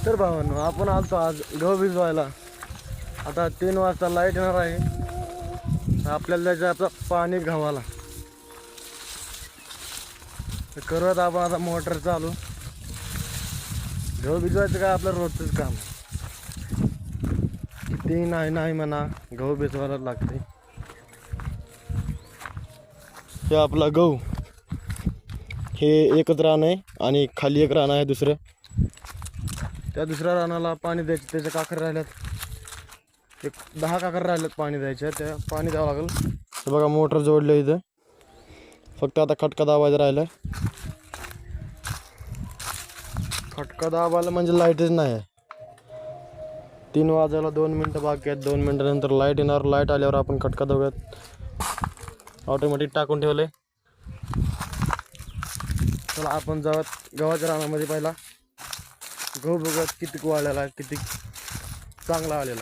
तर भावांनो, आपण आलतो आज गहू भिजवायला. आता 3 वाजता लाईट येणार आहे. आपल्याला जायचं आता पाणी गव्हाला. तर करूयात आपण आता मोटर चालू. गहू भिजवायचं काय आपलं रोजचंच काम. किती नाही म्हणा, गहू भिजवायला लागते. हे आपला गहू, हे एकच रान आहे आणि खाली एक रान आहे दुसरं. त्या दुसऱ्या रानाला पाणी द्यायचं. त्याच्या काकर राहिल्यात, एक 10 काकर राहिल्यात पाणी द्यायच्या. त्या पाणी द्यावं लागेल. हे बघा मोटर जोडलं इथं. फक्त आता खटका दाबायचा राहिला. खटका दाबायला म्हणजे लाईटच नाही आहे. 3 वाजायला 2 मिनटं बाकी आहेत. 2 मिनटानंतर लाईट येणार. लाईट आल्यावर आपण खटका दाबूयात. ऑटोमॅटिक टाकून ठेवले. चला आपण जाऊयात गव्हाच्या रानामध्ये. पहिला गहू बघूयात किती वाळलेला आहे, किती चांगला आलेला.